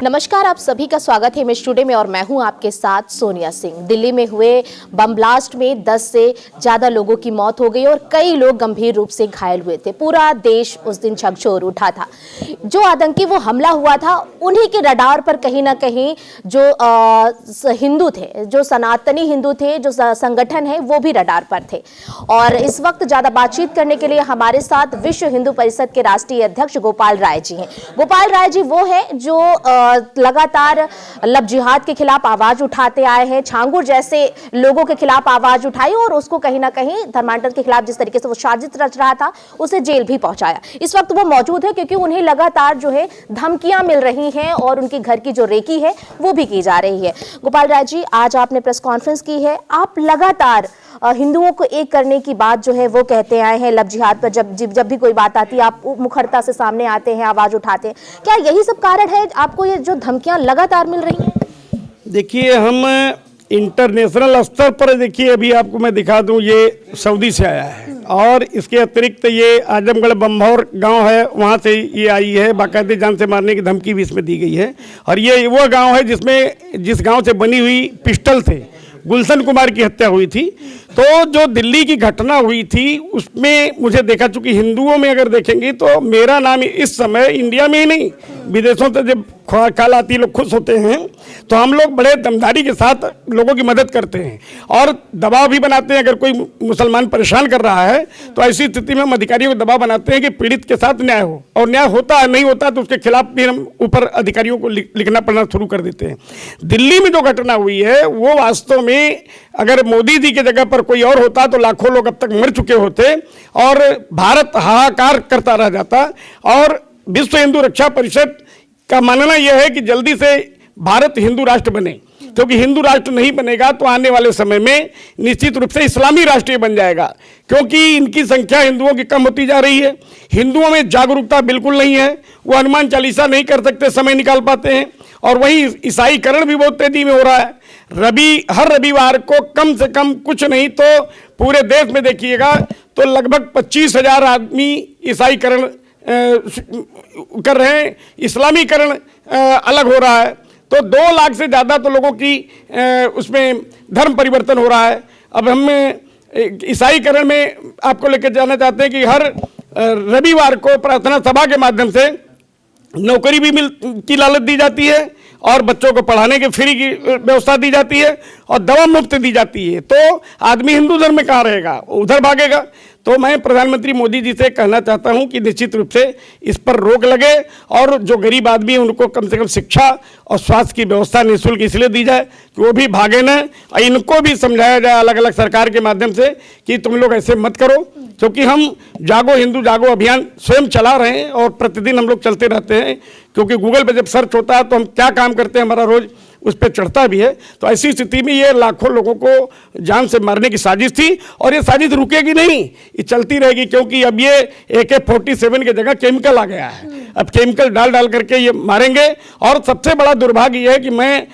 नमस्कार, आप सभी का स्वागत है इमेज टुडे में और मैं हूं आपके साथ सोनिया सिंह। दिल्ली में हुए बम ब्लास्ट में 10 से ज्यादा लोगों की मौत हो गई और कई लोग गंभीर रूप से घायल हुए थे। पूरा देश उस दिन झकझोर उठा था। जो आतंकी वो हमला हुआ था, उन्हीं के रडार पर कहीं ना कहीं जो हिंदू थे, जो सनातनी हिंदू थे, जो संगठन है, वो भी रडार पर थे। और इस वक्त ज्यादा बातचीत करने के लिए हमारे साथ विश्व हिंदू परिषद के राष्ट्रीय अध्यक्ष गोपाल राय जी हैं। गोपाल राय जी वो है जो लगातार लव जिहाद के खिलाफ आवाज उठाते आए हैं, छांगुर जैसे लोगों के खिलाफ आवाज उठाई और उसको कहीं ना कहीं धर्मांतर के खिलाफ जिस तरीके से वो साजिश रच रहा था, उसे जेल भी पहुंचाया। इस वक्त वो मौजूद है क्योंकि उन्हें लगातार जो है धमकियां मिल रही हैं और उनके घर की जो रेकी है वो भी की जा रही है। गोपाल राय जी, आज आपने प्रेस कॉन्फ्रेंस की है, आप लगातार हिंदुओं को एक करने की बात जो है वो कहते आए हैं। लव जिहाद पर जब भी कोई बात आती है, आप मुखरता से सामने आते हैं, आवाज उठाते हैं। क्या यही सब कारण है आपको ये जो धमकियां लगातार मिल रही हैं? देखिए, हम इंटरनेशनल स्तर पर, देखिए अभी आपको मैं दिखा दूं, ये सऊदी से आया है और इसके अतिरिक्त ये आजमगढ़ बम्भौर गांव है, वहां से ये आई है। बाकायदे जान से मारने की धमकी भी इसमें दी गई है। और ये वो गांव है जिस गांव से बनी हुई पिस्टल से गुलशन कुमार की हत्या हुई थी। तो जो दिल्ली की घटना हुई थी उसमें मुझे देखा, चूंकि हिंदुओं में अगर देखेंगे तो मेरा नाम इस समय इंडिया में ही नहीं, विदेशों से जब ख्याल आती, लोग खुश होते हैं, तो हम लोग बड़े दमदारी के साथ लोगों की मदद करते हैं और दबाव भी बनाते हैं। अगर कोई मुसलमान परेशान कर रहा है तो ऐसी स्थिति में हम अधिकारियों को दबाव बनाते हैं कि पीड़ित के साथ न्याय हो, और न्याय होता है, नहीं होता तो उसके खिलाफ भी हम ऊपर अधिकारियों को लिखना पढ़ना शुरू कर देते हैं। दिल्ली में जो घटना हुई है वो वास्तव में अगर मोदी जी की जगह पर कोई और होता तो लाखों लोग अब तक मर चुके होते और भारत हाहाकार करता रह जाता। और विश्व हिंदू रक्षा परिषद का मानना यह है कि जल्दी से भारत हिंदू राष्ट्र बने, क्योंकि हिंदू राष्ट्र नहीं बनेगा तो आने वाले समय में निश्चित रूप से इस्लामी राष्ट्र बन जाएगा, क्योंकि इनकी संख्या हिंदुओं की कम होती जा रही है। हिंदुओं में जागरूकता बिल्कुल नहीं है, वो हनुमान चालीसा नहीं कर सकते, समय निकाल पाते हैं। और वहीं ईसाईकरण भी बहुत तेजी में हो रहा है। हर रविवार को कम से कम कुछ नहीं तो पूरे देश में देखिएगा तो लगभग 25,000 आदमी ईसाईकरण कर रहे हैं, इस्लामीकरण अलग हो रहा है। तो 2 लाख से ज़्यादा तो लोगों की उसमें धर्म परिवर्तन हो रहा है। अब हम ईसाईकरण में आपको लेकर जाना चाहते हैं कि हर रविवार को प्रार्थना सभा के माध्यम से नौकरी भी की लालच दी जाती है और बच्चों को पढ़ाने के फ्री की व्यवस्था दी जाती है और दवा मुफ्त दी जाती है। तो आदमी हिंदू धर्म में कहाँ रहेगा, उधर भागेगा। तो मैं प्रधानमंत्री मोदी जी से कहना चाहता हूं कि निश्चित रूप से इस पर रोक लगे और जो गरीब आदमी है उनको कम से कम शिक्षा और स्वास्थ्य की व्यवस्था निःशुल्क इसलिए दी जाए कि वो भी भागे न। इनको भी समझाया जाए अलग अलग सरकार के माध्यम से कि तुम लोग ऐसे मत करो, क्योंकि हम जागो हिंदू जागो अभियान स्वयं चला रहे हैं और प्रतिदिन हम लोग चलते रहते हैं। क्योंकि गूगल पे जब सर्च होता है तो हम क्या काम करते हैं हमारा रोज उस पर चढ़ता भी है। तो ऐसी स्थिति में ये लाखों लोगों को जान से मारने की साजिश थी और ये साजिश रुकेगी नहीं, ये चलती रहेगी, क्योंकि अब ये AK-47 की जगह केमिकल आ गया है। अब केमिकल डाल करके ये मारेंगे। और सबसे बड़ा दुर्भाग्य ये है कि मैं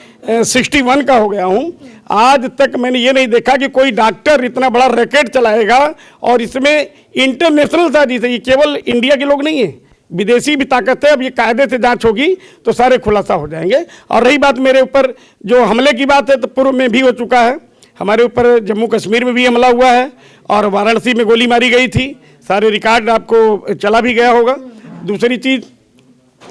61 का हो गया हूँ, आज तक मैंने ये नहीं देखा कि कोई डॉक्टर इतना बड़ा रैकेट चलाएगा और इसमें इंटरनेशनल साजिश है। ये केवल इंडिया के लोग नहीं है, विदेशी भी ताकत है। अब ये कायदे से जांच होगी तो सारे खुलासा हो जाएंगे। और रही बात मेरे ऊपर जो हमले की बात है, तो पूर्व में भी हो चुका है। हमारे ऊपर जम्मू कश्मीर में भी हमला हुआ है और वाराणसी में गोली मारी गई थी, सारे रिकॉर्ड आपको चला भी गया होगा। दूसरी चीज़,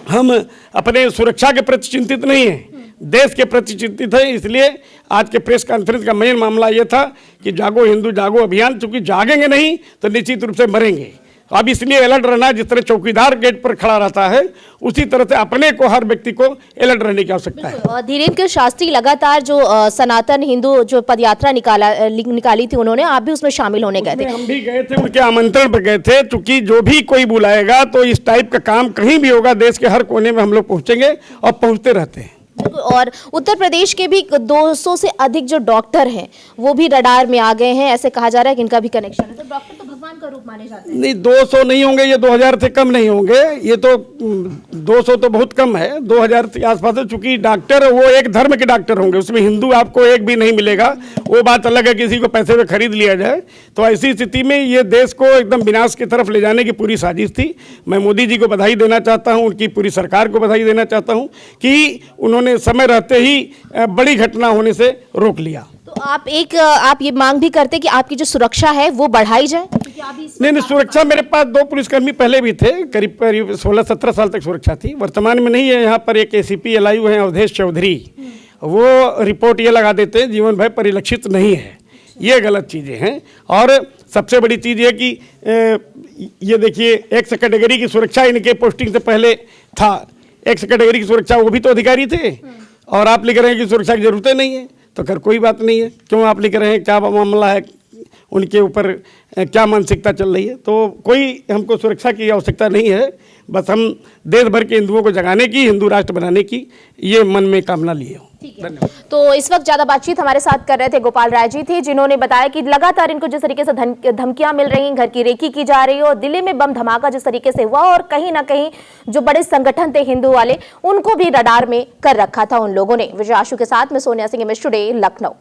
हम अपने सुरक्षा के प्रति चिंतित नहीं हैं, देश के प्रति चिंतित है। इसलिए आज के प्रेस कॉन्फ्रेंस का मेन मामला ये था कि जागो हिंदू जागो अभियान, चूंकि जागेंगे नहीं तो निश्चित रूप से मरेंगे। अब इसलिए अलर्ट रहना, जिस तरह चौकीदार गेट पर खड़ा रहता है उसी तरह से अपने को, हर व्यक्ति को अलर्ट रहने की आवश्यकता है। धीरेन्द्र शास्त्री लगातार जो सनातन हिंदू जो पदयात्रा निकाली थी उन्होंने, आप भी उसमें शामिल होने गए थे? हम भी गए थे, उनके आमंत्रण पर गए थे। चूंकि जो भी कोई बुलाएगा तो इस टाइप का काम कहीं भी होगा, देश के हर कोने में हम लोग पहुंचेंगे और पहुंचते रहते हैं। और उत्तर प्रदेश के भी 200 से अधिक जो डॉक्टर हैं वो भी रडार में आ गए हैं, ऐसे कहा जा रहा है कि इनका भी कनेक्शन है। तो डॉक्टर तो भगवान का रूप माने जाते हैं। नहीं, 200 नहीं होंगे, ये 2000 से कम नहीं होंगे। ये तो 200 तो बहुत कम है, 2000 के आसपास है। चूंकि डॉक्टर वो एक धर्म के डॉक्टर होंगे, उसमें हिंदू आपको एक भी नहीं मिलेगा। वो बात अलग है, किसी को पैसे में खरीद लिया जाए। तो ऐसी स्थिति में ये देश को एकदम विनाश की तरफ ले जाने की पूरी साजिश थी। मैं मोदी जी को बधाई देना चाहता हूँ, उनकी पूरी सरकार को बधाई देना चाहता हूँ कि उन्होंने समय रहते ही बड़ी घटना होने से रोक लिया। तो आप ये मांग भी करते कि आपकी जो सुरक्षा है वो बढ़ाई जाए, क्योंकि अभी नहीं, सुरक्षा मेरे पास 2 पुलिसकर्मी पहले भी थे, करीब 16-17 साल तक सुरक्षा थी। वर्तमान में नहीं है। यहाँ पर एक ACP LIU हैं अवधेश चौधरी, वो रिपोर्ट ये लगा देते हैं जीवन भर परिलक्षित नहीं है। ये गलत चीज़ें हैं। और सबसे बड़ी चीज़ ये कि ये देखिए, एक्स कैटेगरी की सुरक्षा इनके पोस्टिंग से पहले था। एक्स कैटेगरी की सुरक्षा वो भी तो अधिकारी थे, और आप लिख रहे हैं कि सुरक्षा की जरूरत नहीं है। तो खैर कोई बात नहीं है, क्यों आप लिख रहे हैं, क्या मामला है, उनके ऊपर क्या मानसिकता चल रही है। तो कोई हमको सुरक्षा की आवश्यकता नहीं है। बस हम देश भर के हिंदुओं को जगाने की, हिंदू राष्ट्र बनाने की ये मन में कामना लिए हो। धन्यवाद। तो इस वक्त ज्यादा बातचीत हमारे साथ कर रहे थे गोपाल राय जी थे, जिन्होंने बताया कि लगातार इनको जिस तरीके से धमकियां मिल रही हैं, घर की रेकी की जा रही है, और दिल्ली में बम धमाका जिस तरीके से हुआ, और कहीं ना कहीं जो बड़े संगठन थे हिंदू वाले, उनको भी रडार में कर रखा था उन लोगों ने। विजय आशु के साथ में सोनिया सिंह, MS टुडे, लखनऊ।